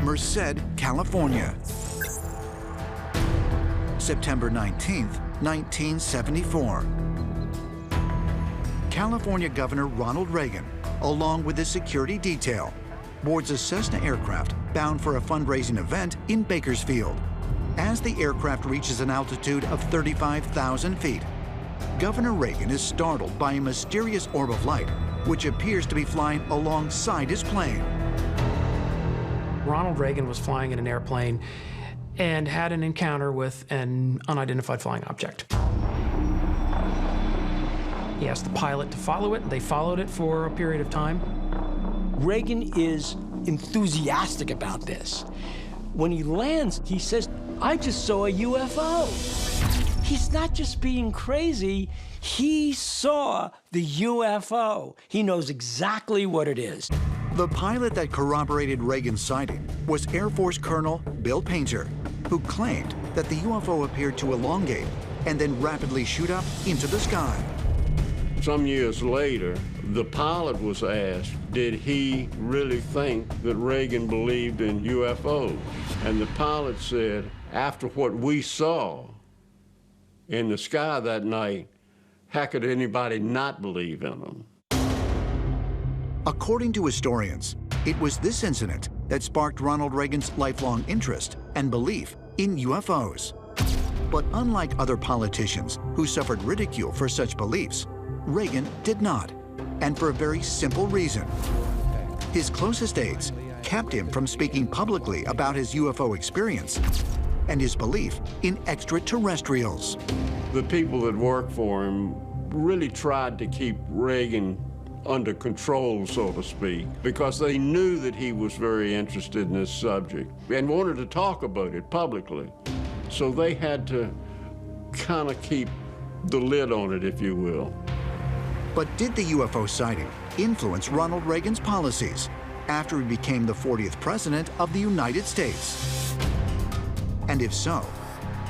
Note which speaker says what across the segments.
Speaker 1: Merced, California. September 19th, 1974. California Governor Ronald Reagan, along with his security detail, boards a Cessna aircraft bound for a fundraising event in Bakersfield. As the aircraft reaches an altitude of 35,000 feet, Governor Reagan is startled by a mysterious orb of light, which appears to be flying alongside his plane.
Speaker 2: Ronald Reagan was flying in an airplane and had an encounter with an unidentified flying object. He asked the pilot to follow it. They followed it for a period of time.
Speaker 3: Reagan is enthusiastic about this. When he lands, he says, "I just saw a UFO." He's not just being crazy, he saw the UFO. He knows exactly what it is.
Speaker 1: The pilot that corroborated Reagan's sighting was Air Force Colonel Bill Painter, who claimed that the UFO appeared to elongate and then rapidly shoot up into the sky.
Speaker 4: Some years later, the pilot was asked, did he really think that Reagan believed in UFOs? And the pilot said, after what we saw in the sky that night, how could anybody not believe in them?
Speaker 1: According to historians, it was this incident that sparked Ronald Reagan's lifelong interest and belief in UFOs. But unlike other politicians who suffered ridicule for such beliefs, Reagan did not, and for a very simple reason. His closest aides kept him from speaking publicly about his UFO experience and his belief in extraterrestrials.
Speaker 4: The people that worked for him really tried to keep Reagan under control, so to speak, because they knew that he was very interested in this subject and wanted to talk about it publicly. So they had to kind of keep the lid on it, if you will.
Speaker 1: But did the UFO sighting influence Ronald Reagan's policies after he became the 40th President of the United States? And if so,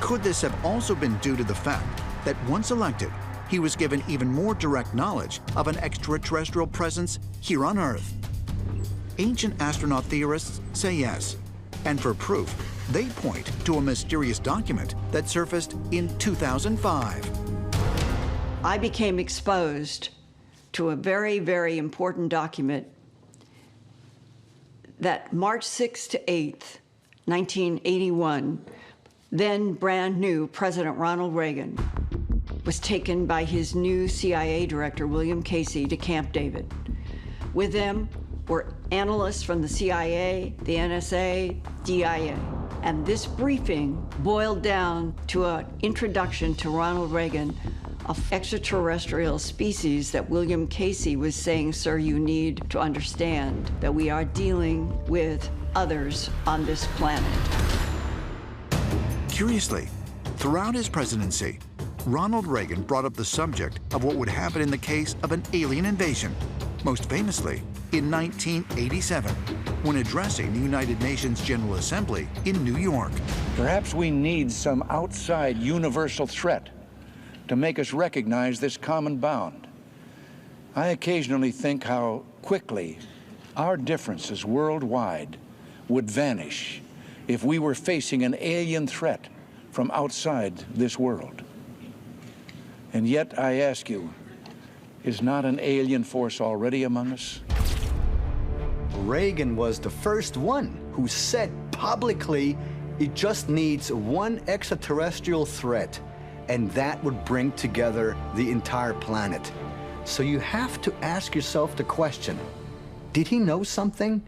Speaker 1: could this have also been due to the fact that once elected, he was given even more direct knowledge of an extraterrestrial presence here on Earth? Ancient astronaut theorists say yes, and for proof, they point to a mysterious document that surfaced in 2005.
Speaker 5: I became exposed to a very, very important document that March 6th to 8th, 1981, then brand new President Ronald Reagan was taken by his new CIA director, William Casey, to Camp David. With them were analysts from the CIA, the NSA, DIA. And this briefing boiled down to an introduction to Ronald Reagan of extraterrestrial species that William Casey was saying, sir, you need to understand that we are dealing with others on this planet.
Speaker 1: Curiously, throughout his presidency, Ronald Reagan brought up the subject of what would happen in the case of an alien invasion, most famously in 1987, when addressing the United Nations General Assembly in New York.
Speaker 6: Perhaps we need some outside universal threat to make us recognize this common bound. I occasionally think how quickly our differences worldwide would vanish if we were facing an alien threat from outside this world. And yet, I ask you, is not an alien force already among us?
Speaker 7: Reagan was the first one who said publicly it just needs one extraterrestrial threat, and that would bring together the entire planet. So you have to ask yourself the question, did he know something?